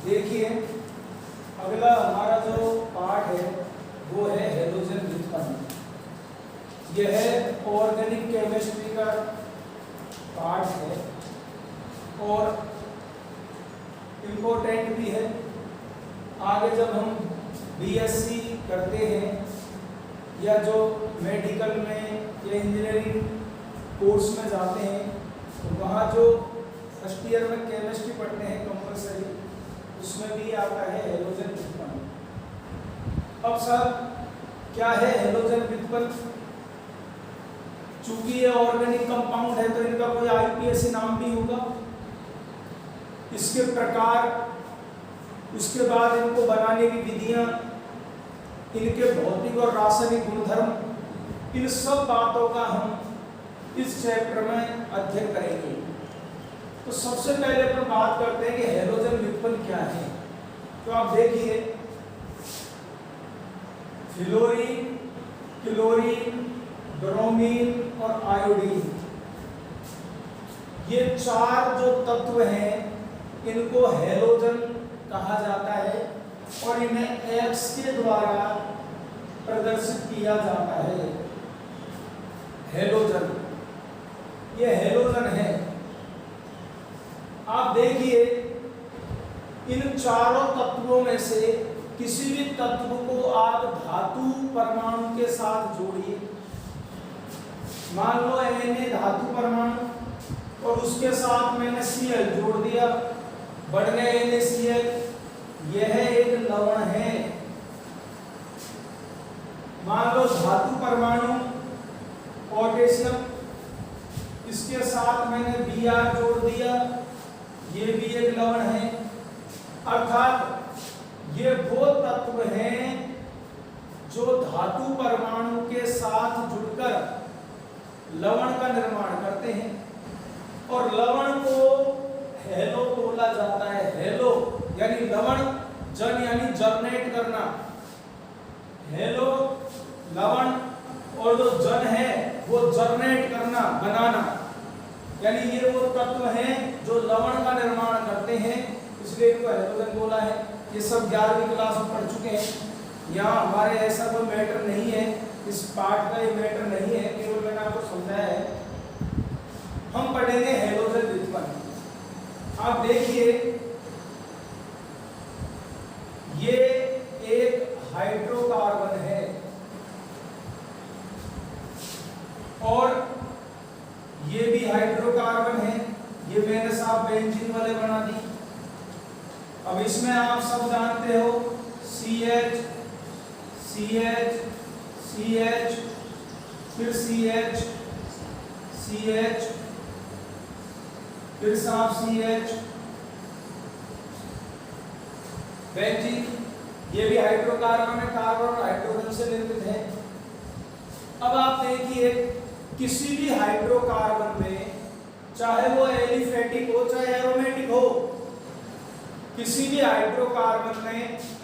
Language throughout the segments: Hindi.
देखिए अगला हमारा जो पार्ट है वो है हैलोजन व्युत्पन्न। यह ऑर्गेनिक केमिस्ट्री का पार्ट है और इम्पोर्टेंट भी है। आगे जब हम बीएससी करते हैं या जो मेडिकल में या इंजीनियरिंग कोर्स में जाते हैं तो वहाँ जो फर्स्ट ईयर में केमिस्ट्री पढ़ते हैं कंपलसरी, उसमें भी आता है हैलोजन व्युत्पन्न। अब सर क्या है हैलोजन व्युत्पन्न? चूंकि ये ऑर्गेनिक कंपाउंड है तो इनका कोई आईपीएसी नाम भी होगा, इसके प्रकार, उसके बाद इनको बनाने की विधियां, इनके भौतिक और रासायनिक गुणधर्म, इन सब बातों का हम इस चैप्टर में अध्ययन करेंगे। तो सबसे पहले अपन बात करते हैं कि हैलोजन व्युत्पन्न क्या है। तो आप देखिए फ्लोरीन, क्लोरीन, ब्रोमीन और आयोडीन, ये चार जो तत्व हैं इनको हैलोजन कहा जाता है और इन्हें एक्स के द्वारा प्रदर्शित किया जाता है। हैलोजन, ये हैलोजन है। आप देखिए इन चारों तत्वों में से किसी भी तत्व को आप धातु परमाणु के साथ जोड़िए। मान लो Na धातु परमाणु और उसके साथ मैंने Cl जोड़ दिया, बढ़ गया NaCl, यह एक लवण है। मान लो धातु परमाणु पोटेशियम, इसके साथ मैंने Br जोड़ दिया, ये भी एक लवण है। अर्थात ये वो तत्व हैं जो धातु परमाणु के साथ जुड़कर लवण का निर्माण करते हैं और लवण को हैलो बोला जाता है। हैलो यानी लवण, जन यानी जर्नेट करना, हैलो लवण, और जो जन है वो जर्नेट करना, बनाना, यानी ये वो तत्व हैं जो लवण का निर्माण करते हैं, इसलिए इनको हैलोजन बोला है। ये सब 11वीं क्लास में पढ़ चुके हैं। यहाँ हमारे ऐसा कोई मैटर नहीं है, इस पार्ट का ये मैटर नहीं है, केवल मैंने आपको समझाया है। हम पढ़ेंगे हैलोजन व्युत्पन्न। आप देखिए ये एक हाइड्रोकार्बन है और ये भी हाइड्रोकार्बन है। ये मैंने साहब बेंजीन वाले बना दी। अब इसमें आप सब जानते हो CH, CH, CH, फिर CH, CH, फिर साहब CH, बेंजीन, ये भी हाइड्रोकार्बन है, कार्बन और हाइड्रोजन से निर्मित है। अब आप देखिए किसी भी हाइड्रोकार्बन में, चाहे वो एलिफेटिक हो चाहे एरोमेटिक हो, किसी भी हाइड्रोकार्बन में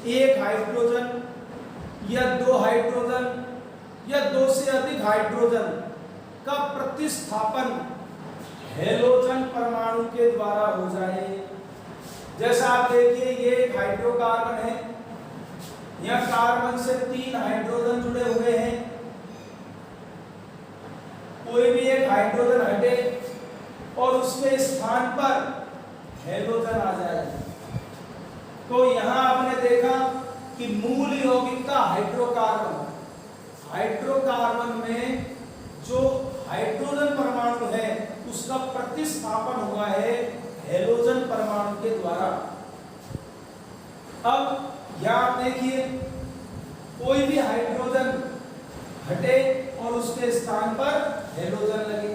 एक हाइड्रोजन या दो हाइड्रोजन या दो से अधिक हाइड्रोजन का प्रतिस्थापन हैलोजन परमाणु के द्वारा हो जाए। जैसा आप देखिए ये एक हाइड्रोकार्बन है, यह कार्बन से 3 हाइड्रोजन जुड़े हुए हैं, कोई भी एक हाइड्रोजन हटे और उसके स्थान पर हैलोजन आ जाए। तो यहां आपने देखा कि मूल यौगिकता हाइड्रोकार्बन, हाइड्रोकार्बन में जो हाइड्रोजन परमाणु है उसका प्रतिस्थापन हुआ है हैलोजन परमाणु के द्वारा। अब यहां आप देखिए कोई भी हाइड्रोजन हटे और उसके स्थान पर हैलोजन लगे।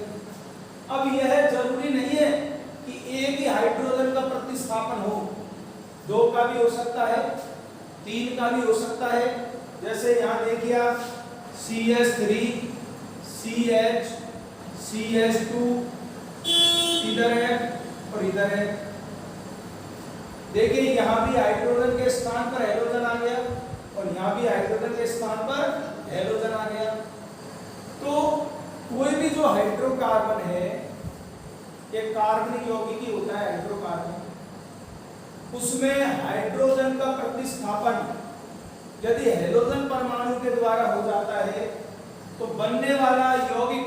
अब यह जरूरी नहीं है कि एक ही हाइड्रोजन का प्रतिस्थापन हो, 2 का भी हो सकता है, 3 का भी हो सकता है। जैसे यहाँ देखिए आप CH3, CH, CH2 इधर है और इधर है। देखिए यहाँ भी हाइड्रोजन के स्थान पर हैलोजन आ गया और यहाँ भी हाइड्रोजन के स्थान पर हैलोजन आ गया। तो कोई भी जो हाइड्रोकार्बन है, एक कार्बनिक यौगिक ही होता है हाइड्रोकार्बन। उसमें हाइड्रोजन का प्रतिस्थापन यदि हैलोजन परमाणु के द्वारा हो जाता है तो बनने वाला यौगिक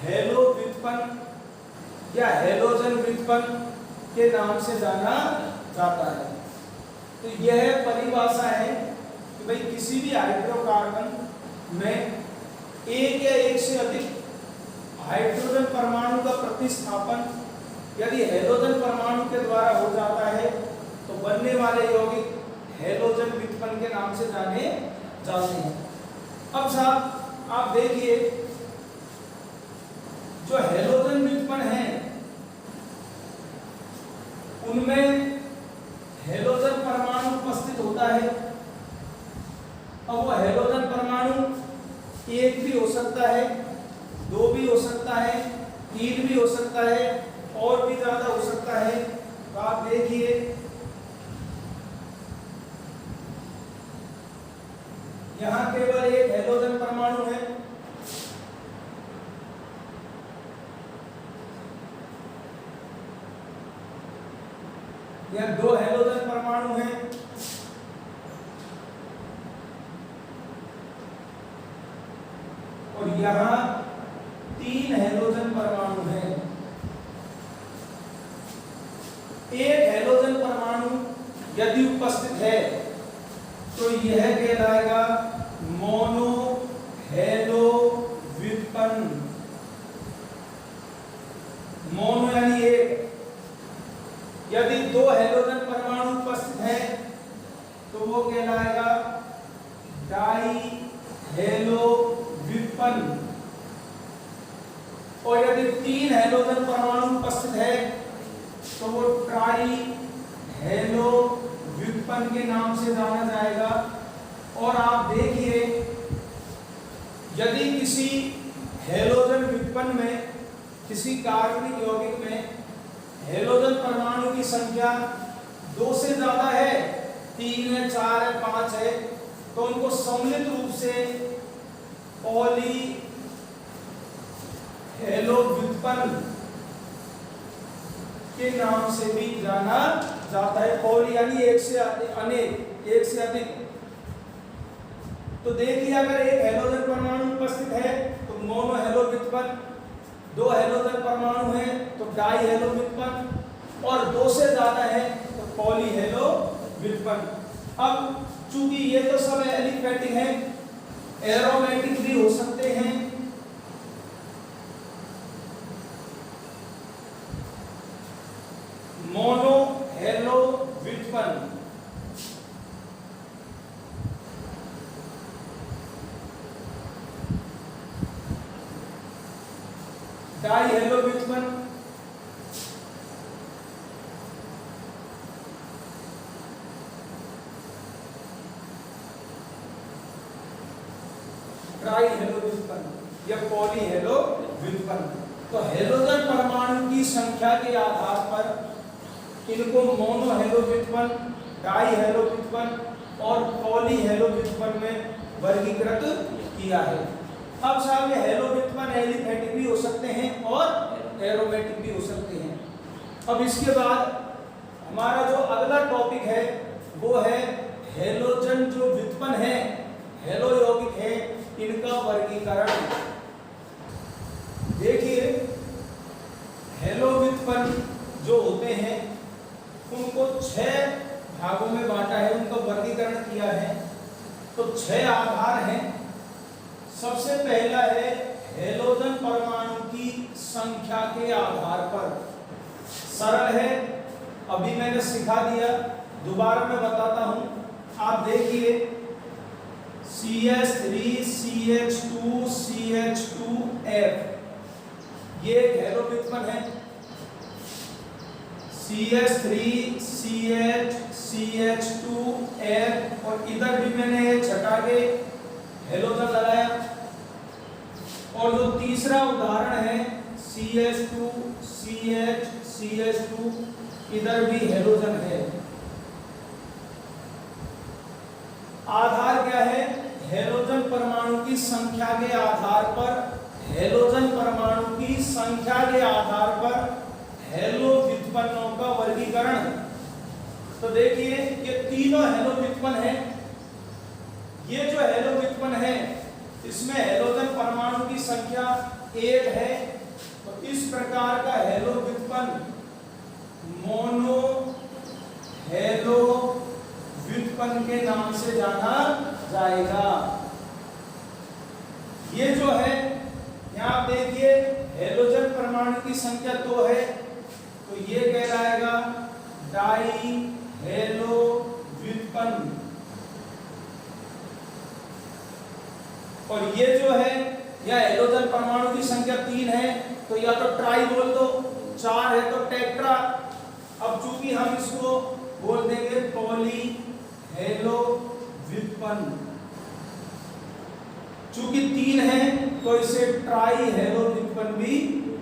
हैलो व्युत्पन्न या हैलोजन व्युत्पन्न के नाम से जाना जाता है। तो यह परिभाषा है कि भाई किसी भी हाइड्रोकार्बन में एक या एक से अधिक हाइड्रोजन परमाणु का प्रतिस्थापन यदि हैलोजन परमाणु के द्वारा हो जाता है तो बनने वाले यौगिक हैलोजन व्युत्पन्न के नाम से जाने जाते हैं। अब साहब आप देखिए जो हैलोजन व्युत्पन्न है उनमें हैलोजन परमाणु उपस्थित होता है। अब वो हैलोजन परमाणु एक भी हो सकता है, दो भी हो सकता है, तीन भी हो सकता है और भी ज्यादा हो सकता है। तो आप देखिए यहां केवल एक हैलोजन परमाणु है, या दो हैलोजन परमाणु हैं, और यहां तीन हैलोजन परमाणु हैं। एक हैलोजन परमाणु यदि उपस्थित है तो यह कहलाएगा मोनो हैलो व्युत्पन्न। मोनो यानी एक। यदि दो हैलोजन परमाणु उपस्थित है तो वो कहलाएगा डाई हैलो व्युत्पन्न। और यदि तीन हैलोजन परमाणु उपस्थित है तो वो ट्राई हैलो व्युत्पन्न के नाम से जाना जाएगा। और आप देखिए यदि किसी हैलोजन व्युत्पन्न में किसी कार्बनिक यौगिक में हैलोजन परमाणु की संख्या दो से ज्यादा है, 3 है, 4 है, 5 है, तो उनको सम्मिलित रूप से पॉली हैलो व्युत्पन्न के नाम से भी जाना जाता है। पॉली यानी एक से अनेक, एक से अधिक। तो देखिए अगर एक हैलोजन परमाणु उपस्थित है तो मोनो हैलो व्युत्पन्न, दो हैलोजन परमाणु है तो डाई हैलो व्युत्पन्न, और दो से ज्यादा है तो पॉली हैलो व्युत्पन्न। अब चूंकि ये तो सब एलिफेटिक है, एरोमेटिक भी हो सकते हैं। मोनो हैलो व्युत्पन्न, डाई हैलो व्युत्पन्न, ट्राई हैलो व्युत्पन्न या पॉली हैलो व्युत्पन्न। तो हैलोजन परमाणु की संख्या के आधार पर इनको मोनो हैलो व्युत्पन्न, डाई हैलो व्युत्पन्न और पॉली हैलो व्युत्पन्न में वर्गीकृत किया है। अब साहब ये हैलो व्युत्पन्न एलिफेटिक भी हो सकते हैं और एरोमेटिक भी हो सकते हैं। अब इसके बाद हमारा जो अगला टॉपिक है वो है हैलोजन जो व्युत्पन्न है, हैलो यौगिक है, इनका वर्गीकरण। देखिए हैलो व्युत्पन्न जो होते हैं उनको 6 भागों में बांटा है, उनका वर्गीकरण किया है। तो 6 आधार हैं। सबसे पहला है हैलोजन परमाणु की संख्या के आधार पर। सरल है, अभी मैंने सिखा दिया, दोबारा मैं बताता हूं। आप देखिए CH3 CH2 CH2F, ये एक हैलो व्युत्पन्न है। CH3 CH CH2F, और इधर भी मैंने छटा के हैलोजन लगाया। और जो तीसरा उदाहरण है CH2 CH CH2, इधर भी हैलोजन है। आधार क्या है? हैलोजन परमाणु की संख्या के आधार पर, हैलोजन परमाणु की संख्या के आधार पर हैलो व्युत्पन्नों का वर्गीकरण तो देखिए ये तीनों हेलो व्युत्पन्न है। ये जो हेलो व्युत्पन्न है इसमें हेलोजन परमाणु की संख्या 1 है। तो इस प्रकार का हेलो व्युत्पन्न मोनो हेलो व्युत्पन्न के नाम से जाना जाएगा। ये जो है यहाँ आप देखिए हेलोजन परमाणु की संख्या 2 है तो ये कहलाएगा डाई हेलो व्युत्पन्न। और ये जो है या हेलोजन परमाणु की संख्या 3 है तो या तो ट्राई बोल दो, 4 है तो टेट्रा। अब चूंकि हम इसको बोल देंगे पॉली हेलो व्युत्पन्न, चूंकि 3 है तो इसे ट्राई हेलो व्युत्पन्न भी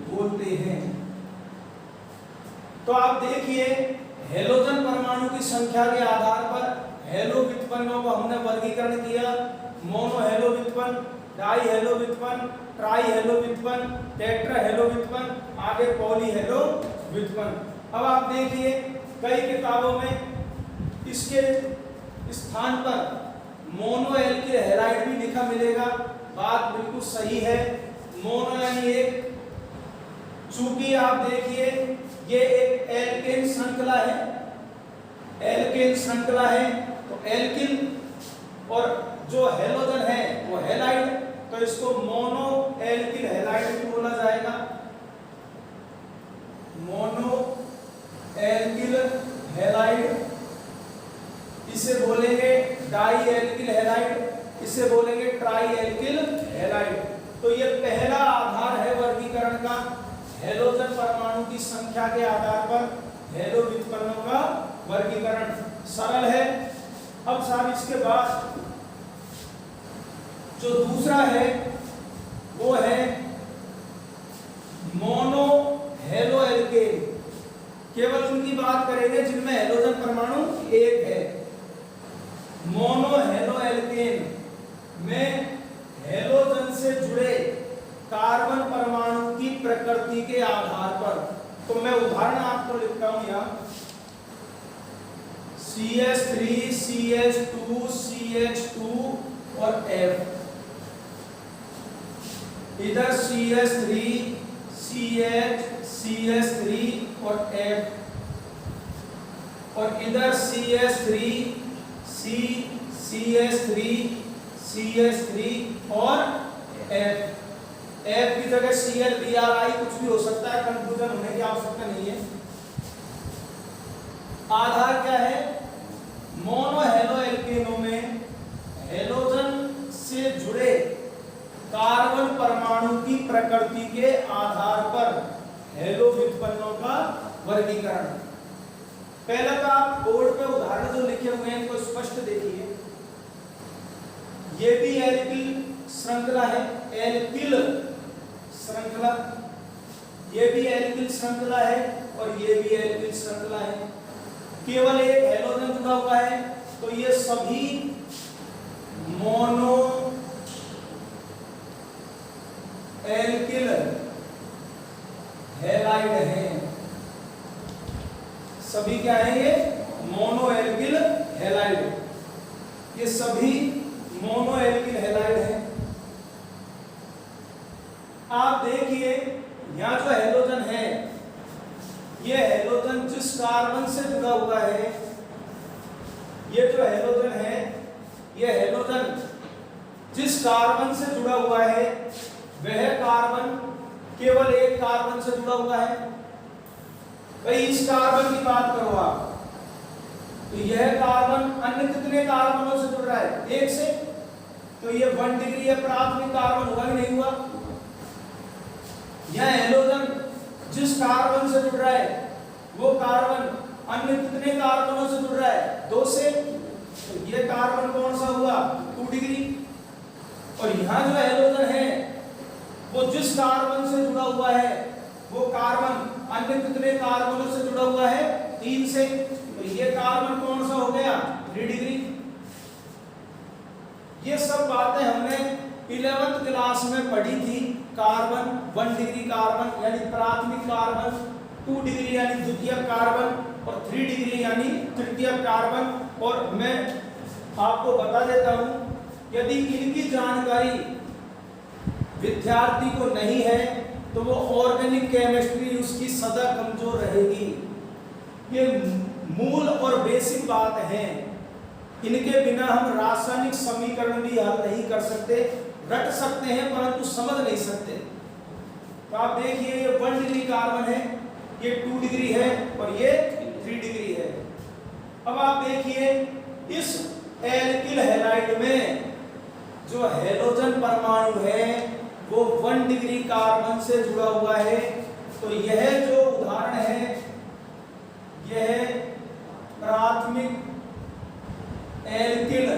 बोलते हैं। तो आप देखिए हेलोजन परमाणु की संख्या के आधार पर हेलो व्युत्पन्नों को हमने वर्गीकरण किया। मोनो हेलो व्युत्पन्न, डाई हेलो व्युत्पन्न, ट्राई हेलो व्युत्पन्न, टेट्रा हेलो व्युत्पन्न, आगे पॉली हेलो व्युत्पन्न। अब आप देखिए कई किताबों में इसके स्थान पर मोनो एल्किल हैलाइड भी लिखा मिलेगा। बात बिल्कुल सही है। मोनो यानी एक, चूंकि आप देखिए ये एक एल्केन श्रृंखला है, एल्केन श्रृंखला है तो एल्किल और जो हेलोजन है वो हैलाइड, तो इसको मोनो एल्किल हैलाइड भी बोला जाएगा। मोनो एल्किल हैलाइड, इसे बोलेंगे डाई एल्किल हैलाइड, इसे बोलेंगे ट्राई एल्किल हैलाइड। तो ये पहला आधार है वर्गीकरण का, हेलोजन परमाणु की संख्या के आधार पर हेलो व्युत्पन्नों का वर्गीकरण सरल है। अब साहब इसके बाद जो दूसरा है वो है मोनो हेलो एल्केन। केवल उनकी बात करेंगे जिनमें हेलोजन परमाणु 1 है। मोनो हेलो एल्केन में हेलोजन से जुड़े कार्बन परमाणु की प्रकृति के आधार पर, तो मैं उदाहरण आपको लिखता हूं यहाँ CH3 CH2 CH2 और F, इधर CH3 CH CH3 और F, और इधर CH3 C CH3 CH3 और F। F की जगह Cl Bri कुछ भी हो सकता है, कंफ्यूजन होने की आवश्यकता नहीं है। आधार क्या है? मोनो हेलो एल्केनों में हेलोजन से जुड़े कार्बन परमाणु की प्रकृति के आधार पर हेलो व्युत्पन्नों का वर्गीकरण। पहले तो आप बोर्ड पे उदाहरण जो लिखे हुए हैं इनको स्पष्ट देखिए। ये भी एल्किल श्रृंखला है, एल्किल श्रृंखला, ये भी एल्किल श्रृंखला है और ये भी एल्किल श्रृंखला है। केवल एक हेलोजन जुड़ा हुआ है तो ये सभी मोनो एल्किल हैलाइड हैं। सभी क्या है? ये मोनो एल्किल हैलाइड, ये सभी मोनो एल्किल हैलाइड हैं। आप देखिए यहां जो हेलोजन है, ये हेलोजन जिस कार्बन से जुड़ा हुआ है, ये जो हेलोजन है, ये हेलोजन जिस कार्बन से जुड़ा हुआ है वह कार्बन केवल एक कार्बन से जुड़ा हुआ है। भाई इस कार्बन की बात करो आप, तो यह कार्बन अन्य कितने कार्बनों से जुड़ रहा है? 1 से। तो ये 1 डिग्री है, प्राथमिक कार्बन होगा कि नहीं हुआ? यह हेलोजन जिस कार्बन से जुड़ रहा है वो कार्बन अन्य कितने कार्बनों से जुड़ रहा है? 2 से। तो ये कार्बन कौन सा हुआ? 2 डिग्री। और यहाँ जो हेलोजन है वो जिस कार्बन से जुड़ा हुआ है वो कार्बन अन्य कितने कार्बनों से जुड़ा हुआ है? 3 से। तो ये कार्बन कौन सा हो गया? 3 डिग्री। ये सब बातें हमने 11th क्लास में पढ़ी थी। कार्बन 1 डिग्री कार्बन यानी प्राथमिक कार्बन, 2 डिग्री यानी द्वितीयक कार्बन, और 3 डिग्री यानी तृतीय कार्बन। और मैं आपको बता देता हूं, यदि इनकी जानकारी विद्यार्थी को नहीं है तो वो ऑर्गेनिक केमिस्ट्री उसकी सदा कमजोर रहेगी। ये मूल और बेसिक बात है, इनके बिना हम रासायनिक समीकरण भी हल नहीं कर सकते, रट सकते हैं परंतु समझ नहीं सकते। तो आप देखिए ये 1 डिग्री कार्बन है, ये 2 डिग्री है और ये 3 डिग्री है। अब आप देखिए इस एल्किल हैलाइड में जो हैलोजन परमाणु है वो 1 डिग्री कार्बन से जुड़ा हुआ है। तो यह जो उदाहरण है यह प्राथमिक एल्किल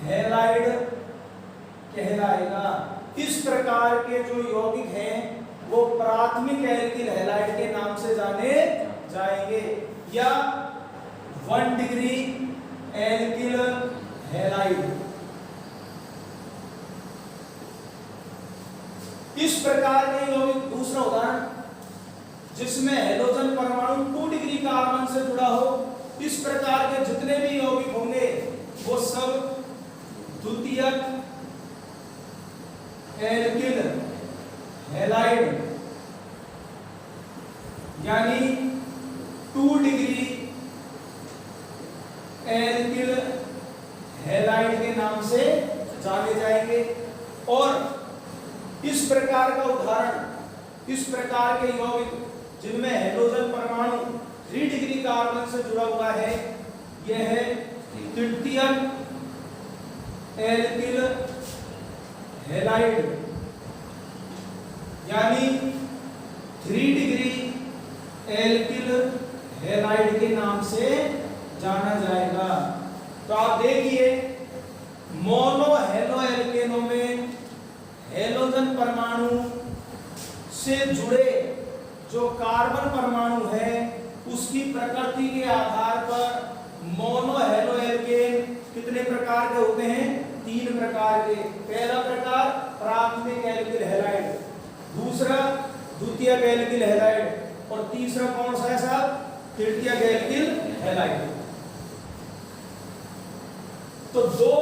हैलाइड कहलाएगा। इस प्रकार के जो यौगिक हैं वो प्राथमिक एल्किल हैलाइड के नाम से जाने जाएंगे या 1 डिग्री एल्किल हैलाइड। इस प्रकार के यौगिक, दूसरा उदाहरण जिसमें हैलोजन परमाणु 2 डिग्री कार्बन से जुड़ा हो, इस प्रकार के जितने भी यौगिक होंगे वो सब द्वितीयक एल्किल हैलाइड यानी 2 डिग्री एल्किल हैलाइड के नाम से जाने जाएंगे। और इस प्रकार का उदाहरण, इस प्रकार के यौगिक जिनमें हैलोजन परमाणु 3 डिग्री कार्बन से जुड़ा हुआ है, यह है तृतीयक एल्किल हैलाइड यानी 3 डिग्री एल्किल हैलाइड के नाम से जाना जाएगा। तो आप देखिए मोनो हेलो एल्केनो में हैलोजन परमाणु से जुड़े जो कार्बन परमाणु है उसकी प्रकृति के आधार पर मोनो हेलो एल्केन कितने प्रकार के होते हैं? 3 प्रकार के। पहला प्रकार प्राथमिक एल्किल हैलाइड, दूसरा द्वितीयक एल्किल हैलाइड और तीसरा कौन सा है साहब? तृतीयक एल्किल हैलाइड। तो 2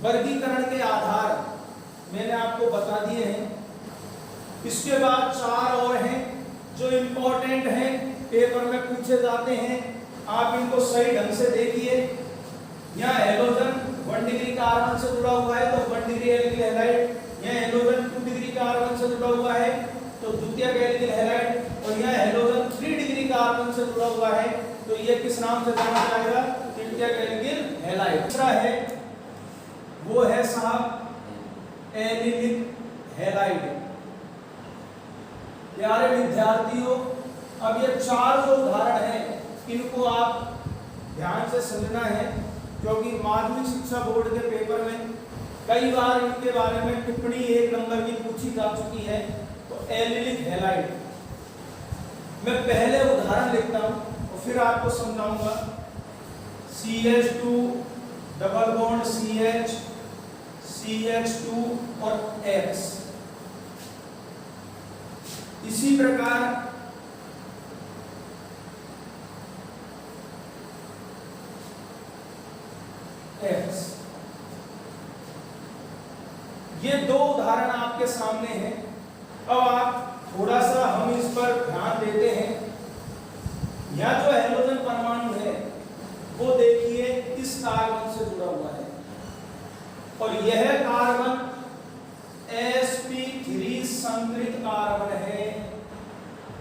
वर्गीकरण के आधार मैंने आपको बता दिए हैं। इसके बाद 4 और हैं जो इंपॉर्टेंट हैं, पेपर में पूछे जाते हैं। आप इनको सही ढंग से देखिए। यहाँ हैलोजन 1 डिग्री कार्बन से जुड़ा हुआ है तो 1 डिग्री एल्किल हैलाइड, यहाँ हैलोजन 2 डिग्री कार्बन से जुड़ा हुआ है तो द्वितीयक एल्किल हैलाइड, और यहाँ हैलोजन 3 डिग्री कार्बन से जुड़ा हुआ है तो ये किस नाम से जाना जाएगा? तृतीयक एल्किल हैलाइड। दूसरा है वो है साहब एनिलिक हैलाइड। प्यारे विद्यार्थियों, अब ये 4 जो उदाहरण हैं इनको आप ध्यान से समझना है क्योंकि माध्यमिक शिक्षा बोर्ड के पेपर में कई बार इनके बारे में टिप्पणी 1 नंबर की पूछी जा चुकी है। तो एनिलिक हैलाइड मैं पहले उदाहरण लिखता हूं और फिर आपको समझाऊंगा। CH2 double bond CH, CH2 और X। इसी प्रकार X। ये 2 उदाहरण आपके सामने हैं। अब आप थोड़ा सा हम इस पर ध्यान देते हैं। यह जो हैलोजन परमाणु है वो देखिए इस कार्बन से जुड़ा हुआ है और यह कार्बन sp3 संकरित कार्बन है।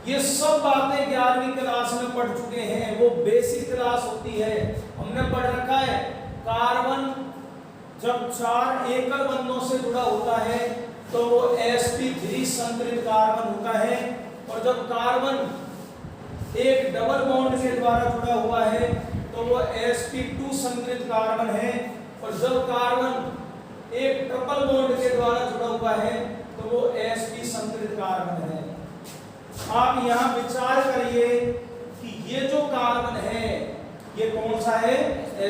ये सब बातें 11वीं क्लास में पढ़ चुके हैं, वो बेसिक क्लास होती है। हमने पढ़ रखा है कार्बन जब 4 एकल बंधों से जुड़ा होता है तो वो sp3 संकरित कार्बन होता है, और जब कार्बन एक डबल बॉन्ड के द्वारा जुड़ा हुआ है तो वो sp2 संकरित कार्बन है, और जब कार्बन एक ट्रिपल बॉन्ड के द्वारा जुड़ा हुआ है तो वो sp संकरित कार्बन है। आप यहाँ विचार करिए कि ये जो कार्बन है ये कौन सा है?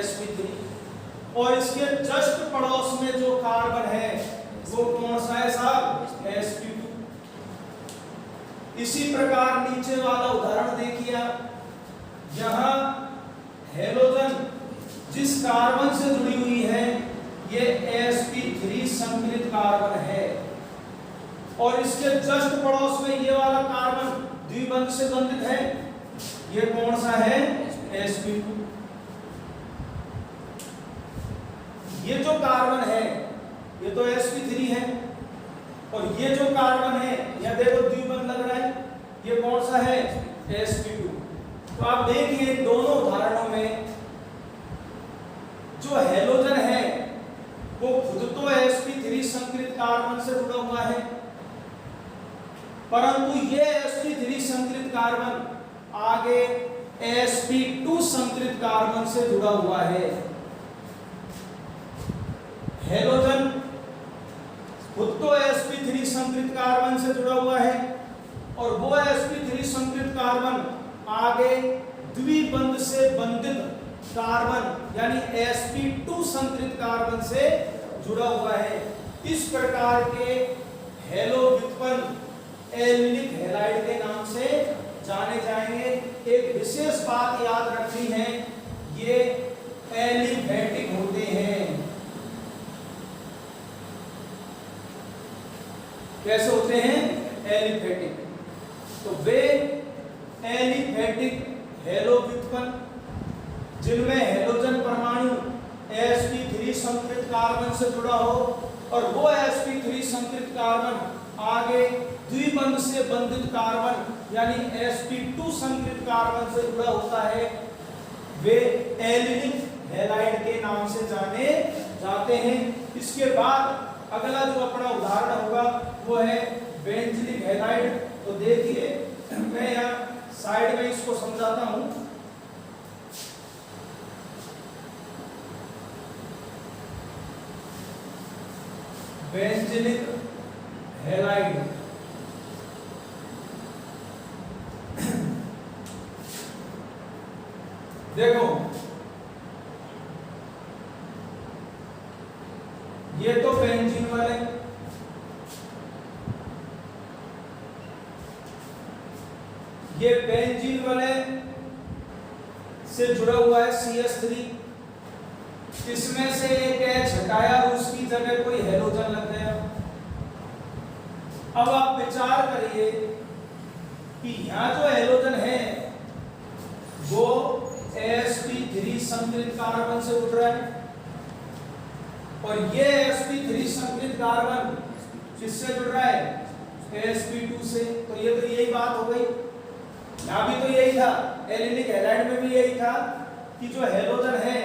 sp3, और इसके जस्ट पड़ोस में जो कार्बन है वो कौन सा है साहब? sp2। इसी प्रकार नीचे वाला उदाहरण देखिए आप, यहाँ हेलोजन जिस कार्बन से जुड़ी हुई है ये sp3 संकलित कार्बन है, और इसके जस्ट पड़ोस में ये वाला कार्बन द्विबंध से बंधित है, ये कौन सा है? sp2। ये जो कार्बन है ये तो sp3 है, और ये जो कार्बन है यह देखो द्विबंध लग रहा है, ये कौन सा है? sp2। तो आप देखिए दोनों उदाहरणों में जो हेलोजन है वो खुद तो sp3 संकलित कार्बन से जुड़ा हुआ है, परंतु ये sp3 संकलित कार्बन आगे sp2 संकलित कार्बन से जुड़ा हुआ है। हेलोजन खुद तो sp3 संकलित कार्बन से जुड़ा हुआ है, और वो sp3 संकलित कार्बन आगे द्विबंध से बंधित कार्बन यानी sp2 संकलित कार्बन से जुड़ा हुआ है। इस प्रकार के हेलो व्युत्पन्न एलिलिक हैलाइड के नाम से जाने जाएंगे। एक विशेष बात याद रखनी है, ये एलिफेटिक होते हैं। कैसे होते हैं? एलिफेटिक। तो वे एलिफेटिक हेलो व्युत्पन्न जिनमें हेलोजन परमाणु sp3 संकलित कार्बन से जुड़ा हो, और वो sp3 संकलित कार्बन आगे द्विबंध से बंधित कार्बन यानी sp2 संकलित कार्बन से जुड़ा होता है, वे एलिलिक हैलाइड के नाम से जाने जाते हैं। इसके बाद अगला जो अपना उदाहरण होगा वो है बेंजीलिक हैलाइड। तो देखिए मैं यहाँ साइड में इसको समझाता हूँ। बेंजीलिक हैलाइड देखो ये तो बेंजीन वाले, ये बेंजीन वाले से जुड़ा हुआ है CH3, इसमें से एक H हटाया और उसकी जगह कोई हेलोजन लग गया। अब आप विचार करिए कि यहाँ जो हेलोजन है वो sp3 संकलित कार्बन से उठ रहा है, और ये sp3 संकलित कार्बन किससे जुड़ रहा है? sp2 से। तो ये तो यही बात हो गई, यहाँ भी तो यही था, एलिलिक हैलाइड में भी यही था कि जो हेलोजन है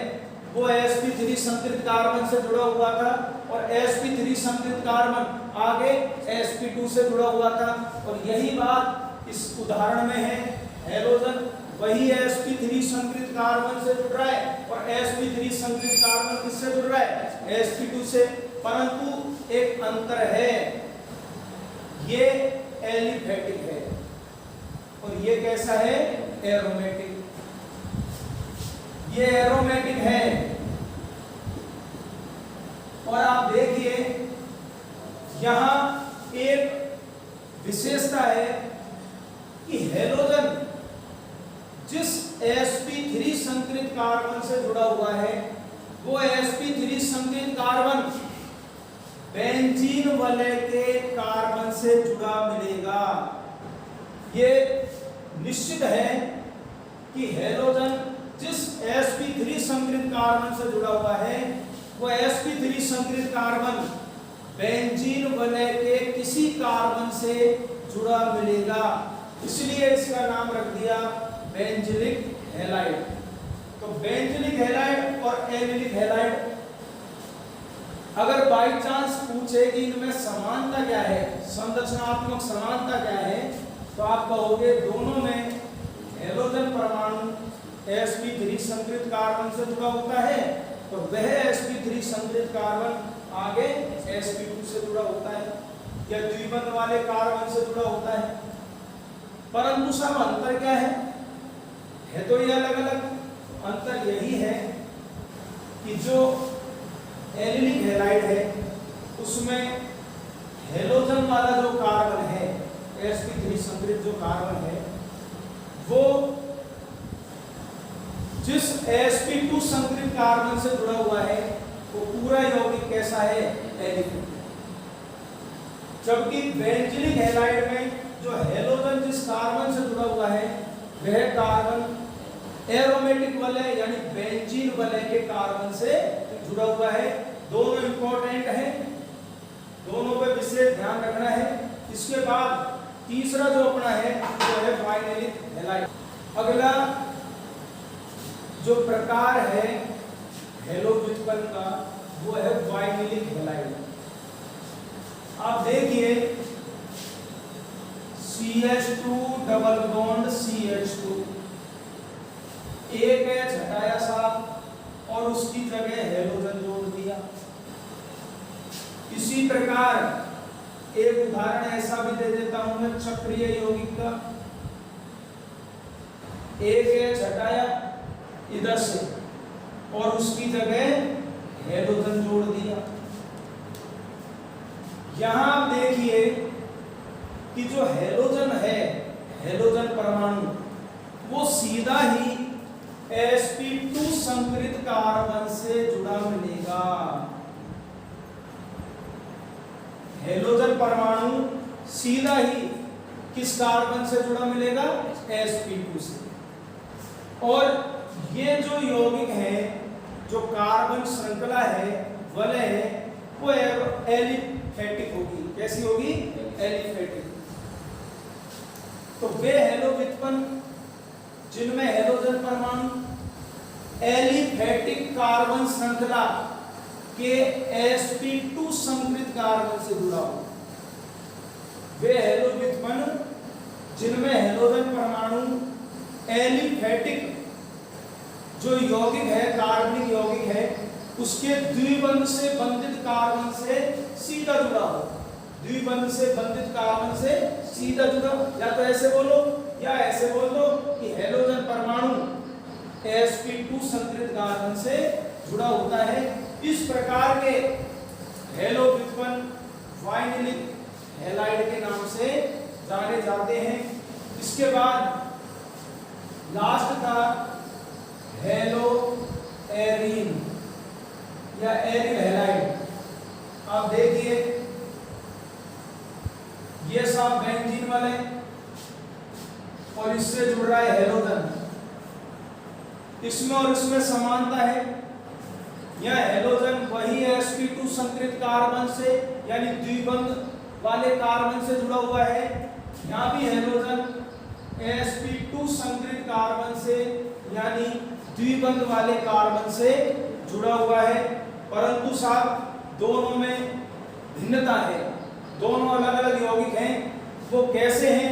वो sp3 संकलित कार्बन से जुड़ा हुआ था, और sp3 संकलित कार्बन आगे sp2 से जुड़ा हुआ था। और यही बात इस उदाहरण में है, हेलोजन वही sp3 संकलित कार्बन से जुड़ रहा है, और sp3 संकलित कार्बन किससे जुड़ रहा है? sp2 से। परंतु एक अंतर है, ये एलिफेटिक है और ये कैसा है? एरोमेटिक। ये एरोमेटिक है, और आप देखिए यहां एक विशेषता है कि हेलोजन जिस sp3 संकलित कार्बन से जुड़ा हुआ है वो sp3 संकलित कार्बन बेंजीन वलय के कार्बन से जुड़ा मिलेगा। ये निश्चित है कि हेलोजन जिस sp3 संकलित कार्बन से जुड़ा हुआ है वो sp3 संकलित कार्बन बेंजीन वलय के किसी कार्बन से जुड़ा मिलेगा, इसलिए इसका नाम रख दिया बेंजीलिक हैलाइड। तो बेंजीलिक हैलाइड और एलिलिक हैलाइड, अगर बाई चांस पूछे कि इनमें समानता क्या है, संरचनात्मक समानता क्या है, तो आप कहोगे दोनों में हेलोजन परमाणु sp3 संकलित कार्बन से जुड़ा होता है, तो वह sp3 संकलित कार्बन आगे sp2 से जुड़ा होता है या द्विबंध वाले कार्बन से जुड़ा होता है। परंतु सब अंतर क्या है तो ये अलग अलग। अंतर यही है कि जो एलिलिक हैलाइड है उसमें हेलोजन वाला जो कार्बन है sp3 संकरित जो कार्बन है वो जिस sp2 संकरित कार्बन से जुड़ा हुआ है वो पूरा यौगिक कैसा है, एलिफेटिक। जबकि बेंजीनिक हैलाइड में जो हैलोजन जिस कार्बन से जुड़ा हुआ है वह कार्बन एरोमेटिक वलय यानी बेंजीन वलय के कार्बन से जुड़ा हुआ है। दोनों इंपॉर्टेंट हैं, दोनों पे विशेष ध्यान रखना है। इसके बाद तीसरा जो अपना है वो है वाइनेलिक हैलाइड। अगला जो प्रकार है हैलो व्युत्पन्न का वो है वाइनेलिक हैलाइड। आप देखिए CH2 डबल बॉन्ड CH2, एक H हटाया साहब और उसकी जगह हैलोजन जोड़ दिया। इसी प्रकार एक उदाहरण ऐसा भी दे देता हूं मैं चक्रीय यौगिक का, एक H हटाया इधर से और उसकी जगह हैलोजन जोड़ दिया। यहां आप देखिए कि जो हैलोजन है, हैलोजन परमाणु वो सीधा ही sp2 संकरित कार्बन से जुड़ा मिलेगा। हैलोजन परमाणु सीधा ही किस कार्बन से जुड़ा मिलेगा, sp2 से। और ये जो यौगिक है, जो कार्बन श्रृंखला है, वलय है, वो एलिफेटिक होगी। कैसी होगी, एलिफेटिक। तो वे हैलो व्युत्पन्न जिनमें हैलोजन परमाणु एलिफेटिक कार्बन श्रृंखला के sp2 संकरित कार्बन से जुड़ा हो, वे हैलो व्युत्पन्न जिनमें हैलोजन परमाणु एलिफेटिक जो यौगिक है, कार्बनिक यौगिक है, उसके द्विबंध से बंधित कार्बन से सीधा जुड़ा हो। द्विबंध से बंधित कार्बन से सीधा जुड़ा, या तो ऐसे बोलो या ऐसे बोल दो कि हैलोजन परमाणु sp2 संकरित कार्बन से जुड़ा होता है। इस प्रकार के हैलो व्युत्पन्न वाइनेलिक हैलाइड के नाम से जाने जाते हैं। इसके बाद लास्ट था हैलो एरीन या एरिल हैलाइड। आप देखिए ये सब बेंजीन वाले और इससे जुड़ रहा है हैलोजन। इसमें और इसमें समानता है। यह हैलोजन वही sp2 संकरित कार्बन से यानी द्विबंध वाले कार्बन से जुड़ा हुआ है। यहाँ भी हैलोजन sp2 संकरित कार्बन से यानी द्विबंध वाले कार्बन से जुड़ा हुआ है, परंतु साहब दोनों में भिन्नता है। दोनों अलग अलग यौगिक हैं। वो कैसे हैं,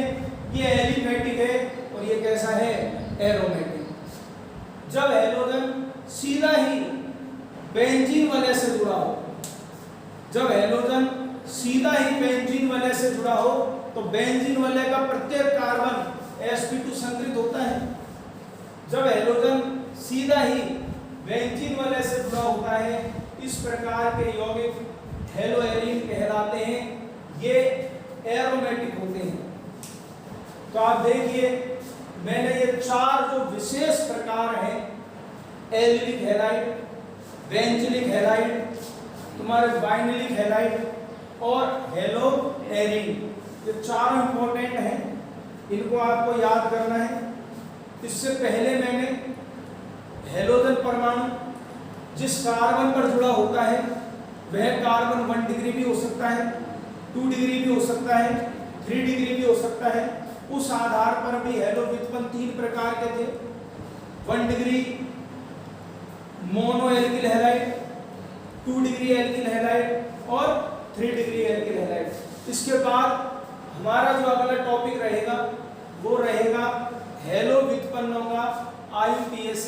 ये एलिफेटिक है और ये कैसा है, एरोमेटिक। जब हैलोजन सीधा ही बेंजीन वलय से जुड़ा हो, जब हैलोजन सीधा ही बेंजीन वलय से जुड़ा हो तो बेंजीन वलय का प्रत्येक कार्बन sp2 संकरित होता है। जब हैलोजन सीधा ही बेंजीन वलय से जुड़ा होता है, इस प्रकार के यौगिक हैलो एरीन कहलाते हैं। ये एरोमेटिक होते हैं। तो आप देखिए मैंने ये चार जो विशेष प्रकार हैं, एलिलिक हैलाइड, बेंजीनिक हैलाइड, तुम्हारे वाइनेलिक हैलाइड और हैलो एरीन, ये चार इंपॉर्टेंट हैं। इनको आपको याद करना है। इससे पहले मैंने हैलोजन परमाणु जिस कार्बन पर जुड़ा होता है वह कार्बन 1 डिग्री भी हो सकता है, 2 डिग्री भी हो सकता है, 3 डिग्री भी हो सकता है। उस आधार पर भी हैलो व्युत्पन्न 3 प्रकार के थे। 1 degree mono alkyl halide, 2 degree alkyl halide और 3 डिग्री एल्किल हैलाइड। इसके बाद हमारा जो अगला टॉपिक रहेगा वो रहेगा हैलो व्युत्पन्नों का IUPAC